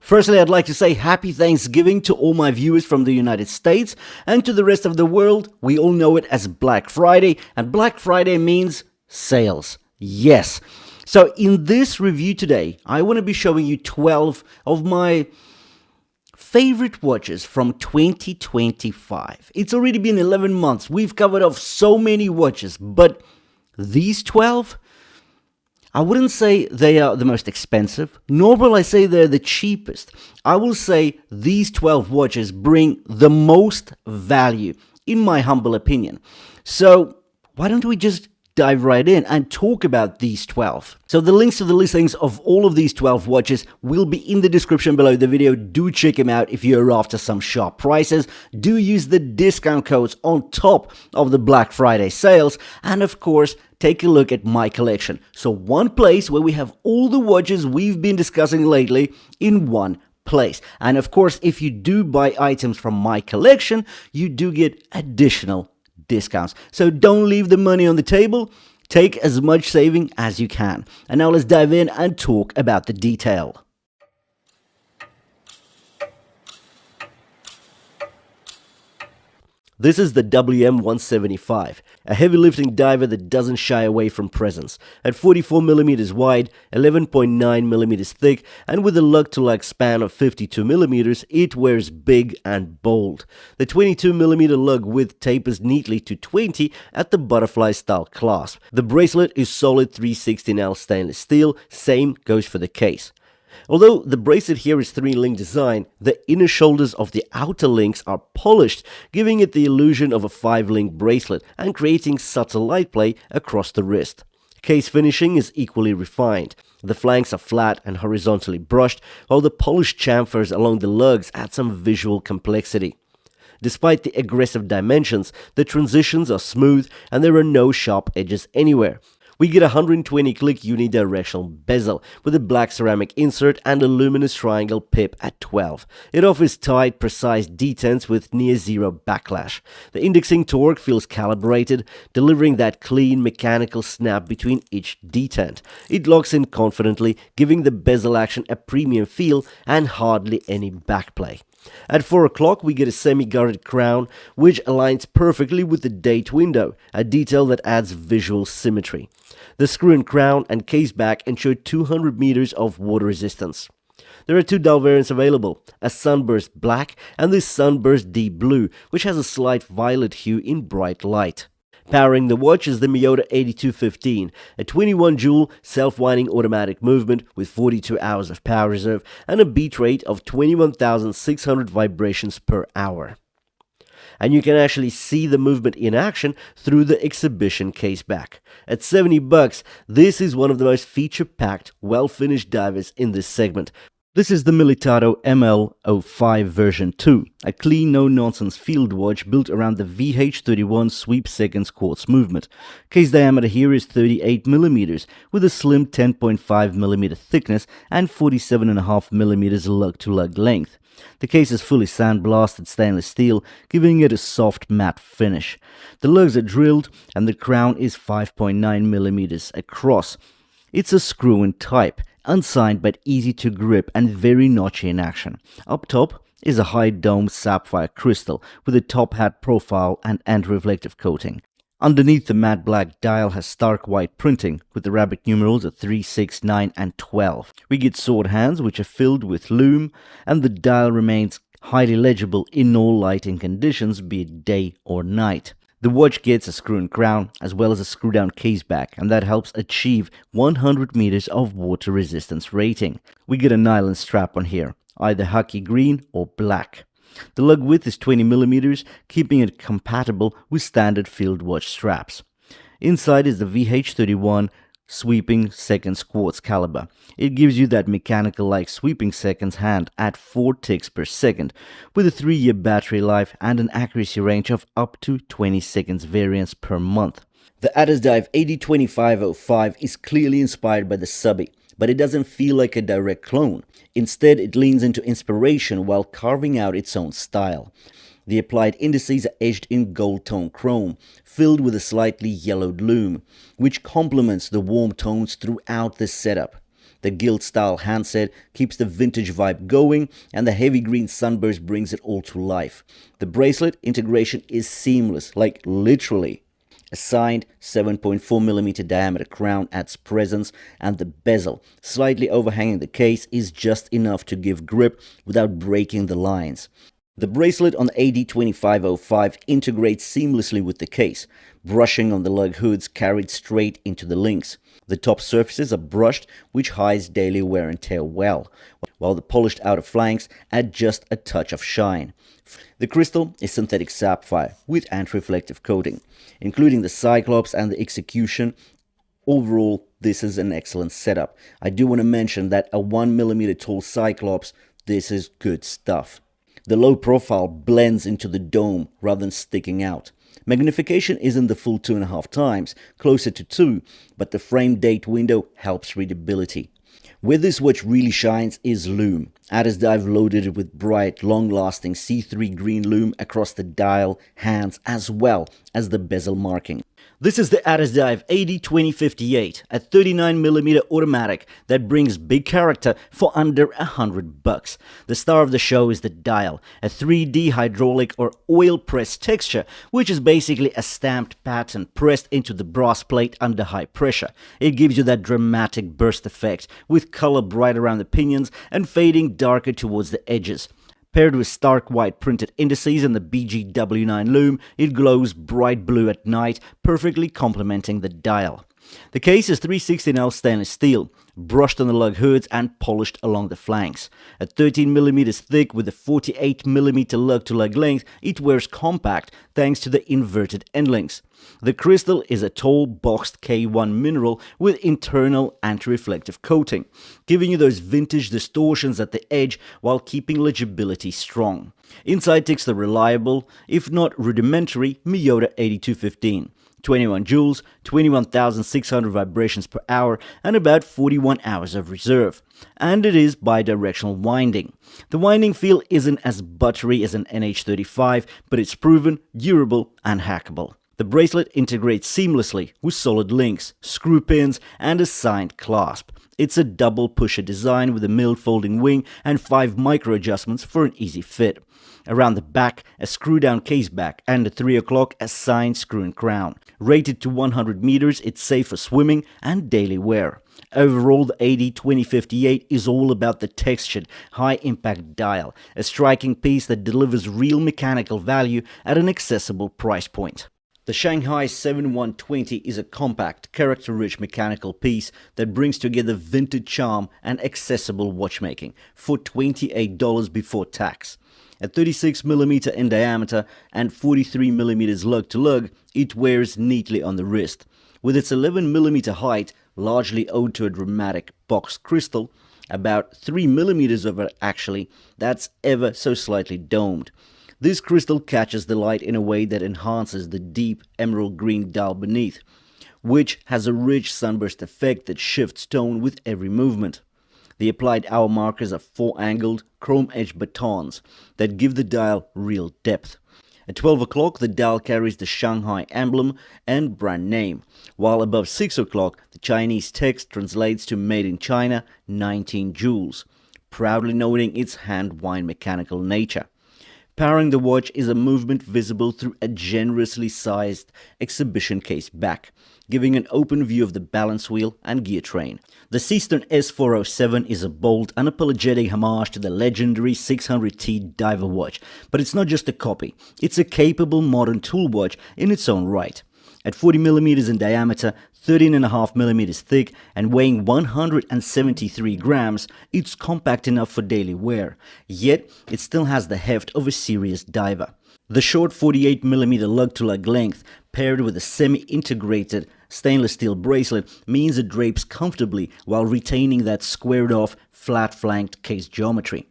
Firstly, I'd like to say happy Thanksgiving to all my viewers from the United States, and to the rest of the world. We all know it as Black Friday, and Black Friday means sales. Yes. So in this review today, I want to be showing you 12 of my favorite watches from 2025. It's already been 11 months. We've covered off so many watches, but these 12, I wouldn't say they are the most expensive, nor will I say they're the cheapest. I will say these 12 watches bring the most value, in my humble opinion. So why don't we just dive right in and talk about these 12. So the links to the listings of all of these 12 watches will be in the description below the video. Do check them out if you're after some sharp prices. Do use the discount codes on top of the Black Friday sales. And of course, take a look at my collection. So one place where we have all the watches we've been discussing lately in one place. And of course, if you do buy items from my collection, you do get additional discounts. So don't leave the money on the table. Take as much saving as you can. And now let's dive in and talk about the detail. This is the WM175, a heavy lifting diver that doesn't shy away from presence. At 44mm wide, 11.9mm thick, and with a lug-to-lug span of 52mm, it wears big and bold. The 22mm lug width tapers neatly to 20 at the butterfly style clasp. The bracelet is solid 316L stainless steel, same goes for the case. Although the bracelet here is 3-link design, the inner shoulders of the outer links are polished, giving it the illusion of a 5-link bracelet and creating subtle light play across the wrist. Case finishing is equally refined. The flanks are flat and horizontally brushed, while the polished chamfers along the lugs add some visual complexity. Despite the aggressive dimensions, the transitions are smooth and there are no sharp edges anywhere. We get a 120-click unidirectional bezel with a black ceramic insert and a luminous triangle pip at 12. It offers tight, precise detents with near-zero backlash. The indexing torque feels calibrated, delivering that clean mechanical snap between each detent. It locks in confidently, giving the bezel action a premium feel and hardly any backplay. At 4 o'clock, we get a semi-guarded crown, which aligns perfectly with the date window, a detail that adds visual symmetry. The screw-in crown and case back ensure 200 meters of water resistance. There are 2 dial variants available, a Sunburst Black and the Sunburst Deep Blue, which has a slight violet hue in bright light. Powering the watch is the Miyota 8215, a 21-joule self-winding automatic movement with 42 hours of power reserve and a beat rate of 21,600 vibrations per hour. And you can actually see the movement in action through the exhibition case back. At $70, this is one of the most feature-packed, well-finished divers in this segment. This is the Militado ML05 version 2, a clean, no-nonsense field watch built around the VH31 sweep seconds quartz movement. Case diameter here is 38mm, with a slim 10.5mm thickness and 47.5mm lug-to-lug length. The case is fully sandblasted stainless steel, giving it a soft matte finish. The lugs are drilled and the crown is 5.9mm across. It's a screw-in type, unsigned but easy to grip and very notchy in action. Up top is a high-dome sapphire crystal with a top hat profile and anti-reflective coating. Underneath, the matte black dial has stark white printing with the Arabic numerals at 3, 6, 9 and 12. We get sword hands which are filled with lume, and the dial remains highly legible in all lighting conditions, be it day or night. The watch gets a screw-in crown as well as a screw-down case back, and that helps achieve 100 meters of water resistance rating. We get a nylon strap on here, either hockey green or black. The lug width is 20mm, keeping it compatible with standard field watch straps. Inside is the VH31 sweeping seconds quartz caliber. It gives you that mechanical-like sweeping seconds hand at 4 ticks per second, with a 3-year battery life and an accuracy range of up to 20 seconds variance per month. The Addiesdive AD2505 is clearly inspired by the Subby, but it doesn't feel like a direct clone. Instead, it leans into inspiration while carving out its own style. The applied indices are edged in gold-tone chrome, filled with a slightly yellowed lume, which complements the warm tones throughout the setup. The gilt-style handset keeps the vintage vibe going, and the heavy green sunburst brings it all to life. The bracelet integration is seamless, like literally. A signed 7.4mm diameter crown adds presence, and the bezel, slightly overhanging the case, is just enough to give grip without breaking the lines. The bracelet on the AD2505 integrates seamlessly with the case, brushing on the lug hoods carried straight into the links. The top surfaces are brushed, which hides daily wear and tear well, while the polished outer flanks add just a touch of shine. The crystal is synthetic sapphire with anti-reflective coating, including the Cyclops and the execution. Overall, this is an excellent setup. I do want to mention that a 1mm tall Cyclops, this is good stuff. The low profile blends into the dome rather than sticking out. Magnification isn't the full 2.5 times, closer to 2, but the frame date window helps readability. Where this watch really shines is lume. Addiesdive loaded it with bright, long-lasting C3 green lume across the dial, hands, as well as the bezel marking. This is the Addiesdive AD2058, a 39mm automatic that brings big character for under $100. The star of the show is the dial, a 3D hydraulic or oil press texture, which is basically a stamped pattern pressed into the brass plate under high pressure. It gives you that dramatic burst effect, with color bright around the pinions and fading darker towards the edges. Paired with stark white printed indices and the BGW9 lume, it glows bright blue at night, perfectly complementing the dial. The case is 316L stainless steel, brushed on the lug hoods and polished along the flanks. At 13mm thick with a 48mm lug-to-lug length, it wears compact thanks to the inverted end links. The crystal is a tall boxed K1 mineral with internal anti-reflective coating, giving you those vintage distortions at the edge while keeping legibility strong. Inside ticks the reliable, if not rudimentary, Miyota 8215. 21 joules, 21,600 vibrations per hour, and about 41 hours of reserve. And it is bidirectional winding. The winding feel isn't as buttery as an NH35, but it's proven, durable, and hackable. The bracelet integrates seamlessly with solid links, screw pins, and a signed clasp. It's a double pusher design with a milled folding wing and 5 micro adjustments for an easy fit. Around the back, a screw-down case back, and at 3 o'clock, a signed screw and crown. Rated to 100 meters, it's safe for swimming and daily wear. Overall, the AD2058 is all about the textured, high-impact dial, a striking piece that delivers real mechanical value at an accessible price point. The Shanghai 7120 is a compact, character-rich mechanical piece that brings together vintage charm and accessible watchmaking for $28 before tax. At 36mm in diameter and 43mm lug-to-lug, it wears neatly on the wrist. With its 11mm height, largely owed to a dramatic boxed crystal, about 3mm of it actually, that's ever so slightly domed. This crystal catches the light in a way that enhances the deep emerald green dial beneath, which has a rich sunburst effect that shifts tone with every movement. The applied hour markers are 4-angled, chrome-edged batons that give the dial real depth. At 12 o'clock, the dial carries the Shanghai emblem and brand name, while above 6 o'clock, the Chinese text translates to Made in China, 19 joules, proudly noting its hand-wind mechanical nature. Powering the watch is a movement visible through a generously sized exhibition case back, giving an open view of the balance wheel and gear train. The Seestern S407 is a bold, unapologetic homage to the legendary 600T diver watch, but it's not just a copy, it's a capable modern tool watch in its own right. At 40mm in diameter, 13.5mm thick, and weighing 173 grams, it's compact enough for daily wear, yet it still has the heft of a serious diver. The short 48mm lug-to-lug length, paired with a semi-integrated stainless steel bracelet, means it drapes comfortably while retaining that squared-off, flat-flanked case geometry.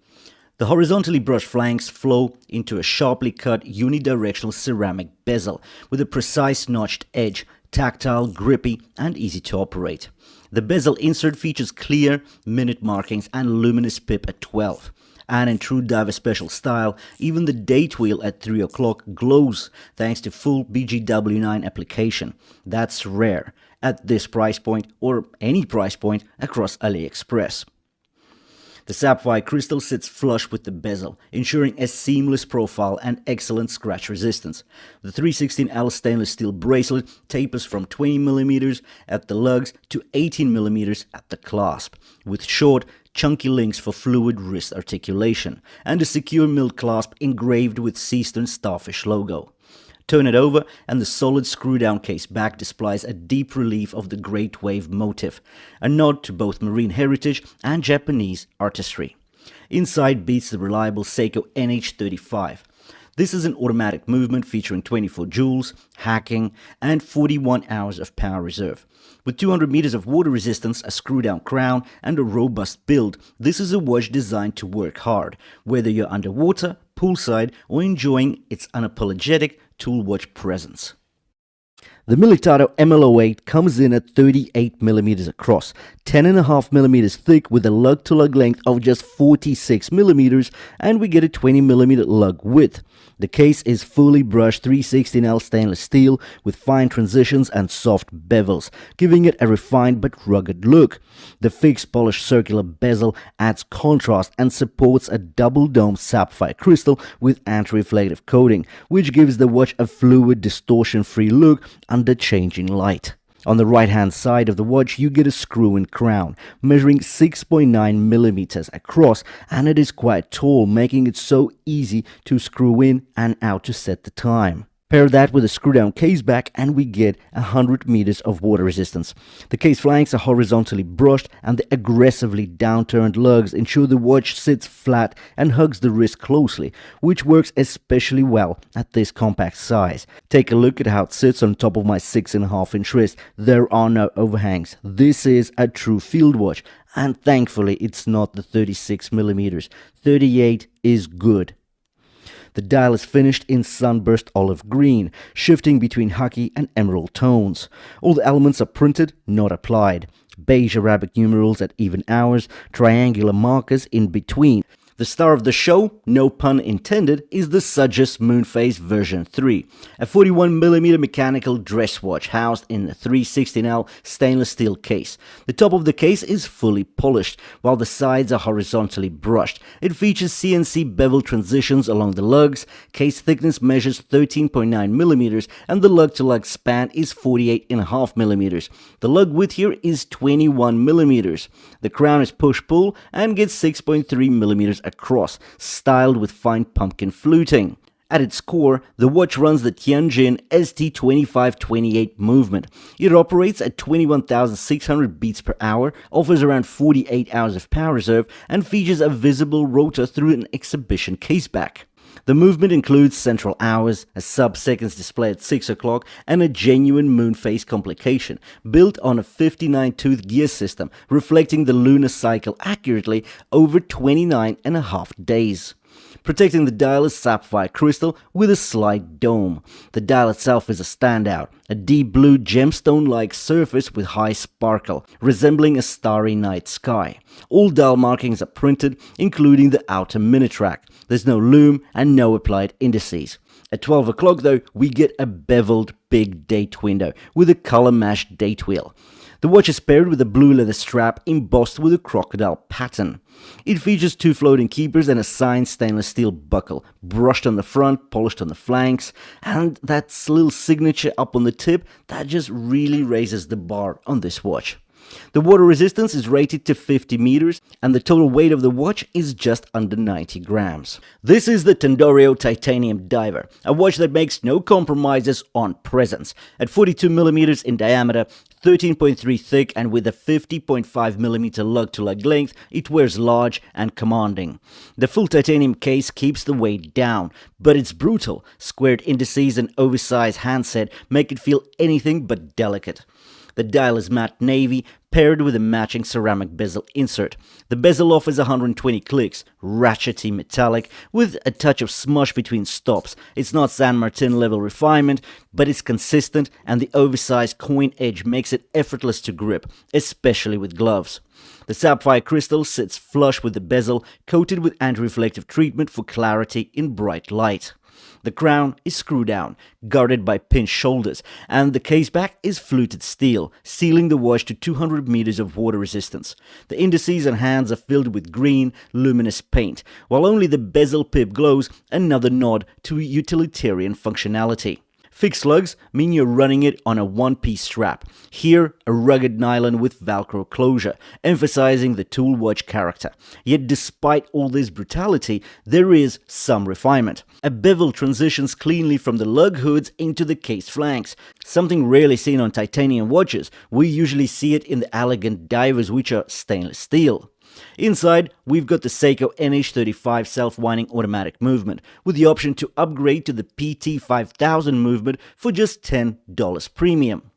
The horizontally brushed flanks flow into a sharply cut unidirectional ceramic bezel with a precise notched edge, tactile, grippy, and easy to operate. The bezel insert features clear minute markings and luminous pip at 12. And in true diver special style, even the date wheel at 3 o'clock glows thanks to full BGW9 application. That's rare at this price point or any price point across AliExpress. The Sapphire crystal sits flush with the bezel, ensuring a seamless profile and excellent scratch resistance. The 316L stainless steel bracelet tapers from 20mm at the lugs to 18mm at the clasp, with short, chunky links for fluid wrist articulation, and a secure milled clasp engraved with Seestern starfish logo. Turn it over and the solid screw-down case back displays a deep relief of the Great Wave motif, a nod to both marine heritage and Japanese artistry. Inside beats the reliable Seiko NH35. This is an automatic movement featuring 24 joules, hacking, and 41 hours of power reserve. With 200 meters of water resistance, a screw-down crown, and a robust build, this is a watch designed to work hard, whether you're underwater, poolside, or enjoying its unapologetic tool watch presence. The Militado ML08 comes in at 38mm across, 10.5mm thick with a lug-to-lug length of just 46mm, and we get a 20mm lug width. The case is fully brushed 316L stainless steel with fine transitions and soft bezels, giving it a refined but rugged look. The fixed polished circular bezel adds contrast and supports a double-dome sapphire crystal with anti-reflective coating, which gives the watch a fluid, distortion-free look under changing light. On the right-hand side of the watch, you get a screw-in crown, measuring 6.9mm across, and it is quite tall, making it so easy to screw in and out to set the time. Pair that with a screw-down case back and we get 100 meters of water resistance. The case flanks are horizontally brushed and the aggressively downturned lugs ensure the watch sits flat and hugs the wrist closely, which works especially well at this compact size. Take a look at how it sits on top of my 6.5-inch wrist. There are no overhangs. This is a true field watch, and thankfully it's not the 36mm. 38 is good. The dial is finished in sunburst olive green, shifting between khaki and emerald tones. All the elements are printed, not applied. Beige Arabic numerals at even hours, triangular markers in between. The star of the show, no pun intended, is the Seajis Moonphase version 3, a 41mm mechanical dress watch housed in a 316L stainless steel case. The top of the case is fully polished, while the sides are horizontally brushed. It features CNC bevel transitions along the lugs, case thickness measures 13.9mm, and the lug-to-lug span is 48.5mm. The lug width here is 21mm. The crown is push-pull and gets 6.3mm across, styled with fine pumpkin fluting. At its core, the watch runs the Tianjin ST2528 movement. It operates at 21,600 beats per hour, offers around 48 hours of power reserve, and features a visible rotor through an exhibition caseback. The movement includes central hours, a sub-seconds display at 6 o'clock, and a genuine Moonphase complication, built on a 59-tooth gear system, reflecting the lunar cycle accurately over 29.5 days. Protecting the dial is sapphire crystal with a slight dome. The dial itself is a standout, a deep blue gemstone-like surface with high sparkle, resembling a starry night sky. All dial markings are printed, including the outer mini-track. There's no lume and no applied indices. At 12 o'clock though, we get a beveled big date window with a color-matched date wheel. The watch is paired with a blue leather strap embossed with a crocodile pattern. It features 2 floating keepers and a signed stainless steel buckle, brushed on the front, polished on the flanks, and that little signature up on the tip that just really raises the bar on this watch. The water resistance is rated to 50 meters and the total weight of the watch is just under 90 grams. This is the Tandorio Titanium Diver, a watch that makes no compromises on presence. At 42mm in diameter, 13.3 thick and with a 50.5mm lug-to-lug length, it wears large and commanding. The full titanium case keeps the weight down, but it's brutal. Squared indices and oversized handset make it feel anything but delicate. The dial is matte navy, paired with a matching ceramic bezel insert. The bezel offers 120 clicks, ratchety metallic, with a touch of smush between stops. It's not San Martin level refinement, but it's consistent, and the oversized coin edge makes it effortless to grip, especially with gloves. The sapphire crystal sits flush with the bezel, coated with anti-reflective treatment for clarity in bright light. The crown is screw down, guarded by pinched shoulders, and the case back is fluted steel, sealing the watch to 200 meters of water resistance. The indices and hands are filled with green, luminous paint, while only the bezel pip glows, another nod to utilitarian functionality. Fixed lugs mean you're running it on a one-piece strap. Here, a rugged nylon with Velcro closure, emphasizing the tool watch character. Yet despite all this brutality, there is some refinement. A bevel transitions cleanly from the lug hoods into the case flanks, something rarely seen on titanium watches. We usually see it in the elegant divers, which are stainless steel. Inside, we've got the Seiko NH35 self-winding automatic movement, with the option to upgrade to the PT5000 movement for just $10 premium.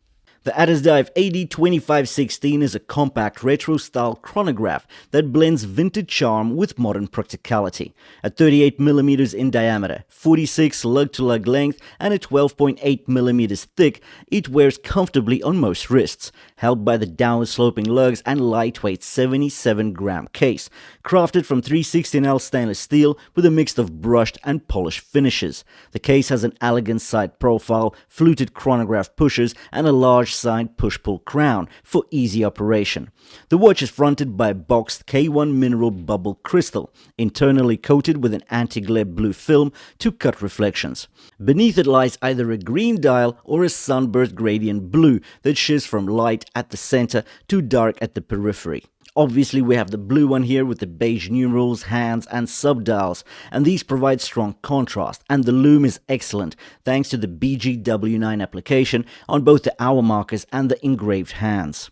The Addiesdive AD2516 is a compact retro-style chronograph that blends vintage charm with modern practicality. At 38mm in diameter, 46 lug-to-lug length, and a 12.8mm thick, it wears comfortably on most wrists, held by the downward-sloping lugs and lightweight 77-gram case, crafted from 316L stainless steel with a mix of brushed and polished finishes. The case has an elegant side profile, fluted chronograph pushers, and a large side push-pull crown for easy operation. The watch is fronted by a boxed K1 mineral bubble crystal, internally coated with an anti-glare blue film to cut reflections. Beneath it lies either a green dial or a sunburst gradient blue that shifts from light at the center to dark at the periphery. Obviously, we have the blue one here with the beige numerals, hands, and subdials, and these provide strong contrast, and the lume is excellent thanks to the BGW9 application on both the hour markers and the engraved hands.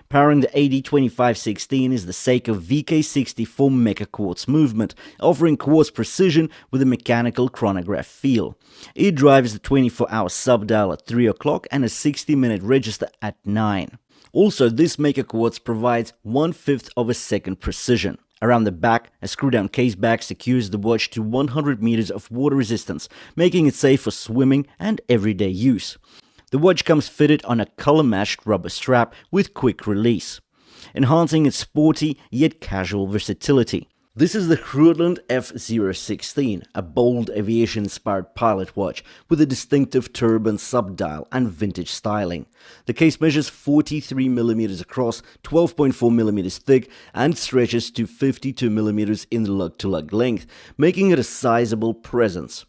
Powering the AD2516 is the Seiko VK64 Mecha Quartz movement, offering quartz precision with a mechanical chronograph feel. It drives the 24-hour subdial at 3 o'clock and a 60-minute register at 9. Also, this Mecha Quartz provides 1/5 of a second precision. Around the back, a screw-down case back secures the watch to 100 meters of water resistance, making it safe for swimming and everyday use. The watch comes fitted on a color-matched rubber strap with quick release, enhancing its sporty yet casual versatility. This is the Hruodland F016, a bold aviation-inspired pilot watch with a distinctive Turbine subdial and vintage styling. The case measures 43mm across, 12.4mm thick, and stretches to 52mm in lug-to-lug length, making it a sizable presence,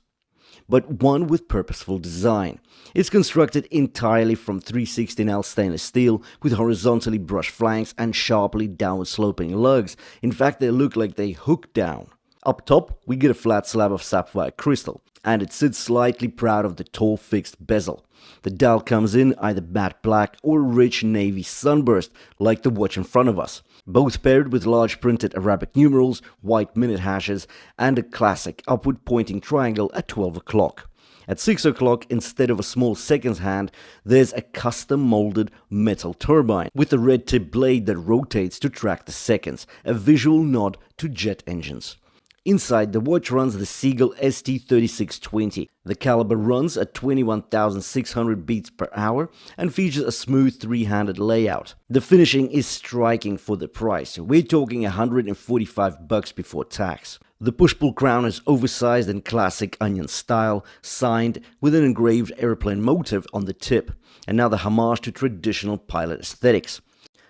but one with purposeful design. It's constructed entirely from 316L stainless steel with horizontally brushed flanks and sharply downward sloping lugs. In fact, they look like they hook down. Up top, we get a flat slab of sapphire crystal, and it sits slightly proud of the tall fixed bezel. The dial comes in either matte black or rich navy sunburst, like the watch in front of us, both paired with large printed Arabic numerals, white minute hashes, and a classic upward pointing triangle at 12 o'clock. At 6 o'clock, instead of a small seconds hand, there's a custom molded metal turbine with a red tip blade that rotates to track the seconds, a visual nod to jet engines. Inside, the watch runs the Seagull ST3620. The caliber runs at 21,600 beats per hour and features a smooth three-handed layout. The finishing is striking for the price. We're talking $145 before tax. The push-pull crown is oversized in classic onion style, signed with an engraved airplane motif on the tip, another homage to traditional pilot aesthetics.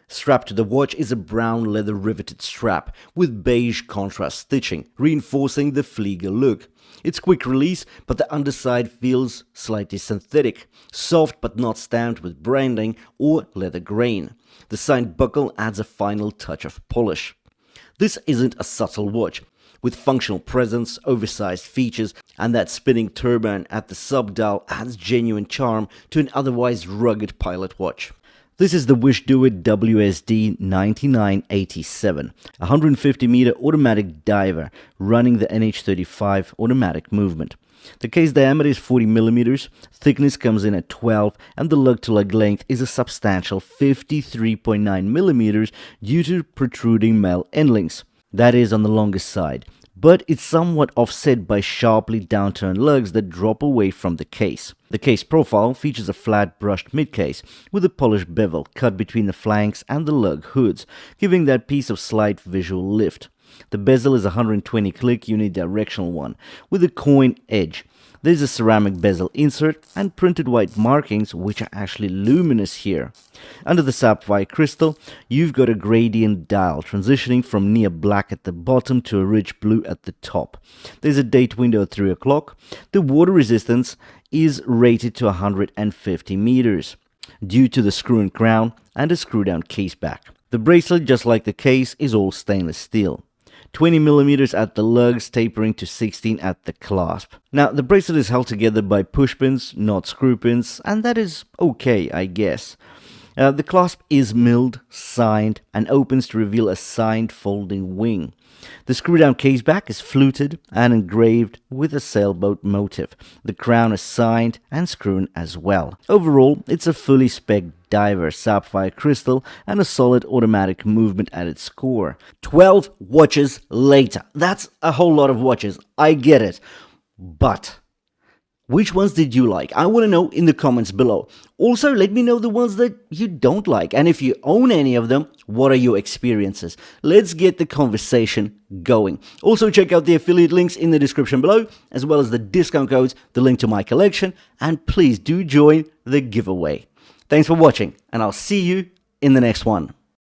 Strapped to the watch is a brown leather riveted strap with beige contrast stitching, reinforcing the Flieger look. It's quick release, but the underside feels slightly synthetic, soft but not stamped with branding or leather grain. The signed buckle adds a final touch of polish. This isn't a subtle watch. With functional presence, oversized features, and that spinning turbine at the subdial adds genuine charm to an otherwise rugged pilot watch. This is the Wishdoit WSD 9987, a 150-meter automatic diver running the NH35 automatic movement. The case diameter is 40 millimeters, thickness comes in at 12, and the lug-to-lug length is a substantial 53.9 millimeters due to protruding male endlings. That is on the longest side, but it's somewhat offset by sharply downturned lugs that drop away from the case. The case profile features a flat brushed midcase with a polished bevel cut between the flanks and the lug hoods, giving that piece of slight visual lift. The bezel is a 120 click unidirectional one with a coin edge. There's a ceramic bezel insert and printed white markings, which are actually luminous here. Under the Sapphire crystal, you've got a gradient dial transitioning from near black at the bottom to a rich blue at the top. There's a date window at 3 o'clock. The water resistance is rated to 150 meters due to the screw-in crown and a screw-down case back. The bracelet, just like the case, is all stainless steel. 20 millimeters at the lugs, tapering to 16 at the clasp. Now, the bracelet is held together by push pins, not screw pins, and that is okay, I guess. The clasp is milled, signed, and opens to reveal a signed folding wing. The screw-down case back is fluted and engraved with a sailboat motif. The crown is signed and screwn as well. Overall, it's a fully spec'd diver, sapphire crystal, and a solid automatic movement at its core. 12 watches later. That's a whole lot of watches. I get it. But which ones did you like? I want to know in the comments below. Also, let me know the ones that you don't like. And if you own any of them, what are your experiences? Let's get the conversation going. Also, check out the affiliate links in the description below, as well as the discount codes, the link to my collection, and please do join the giveaway. Thanks for watching, and I'll see you in the next one.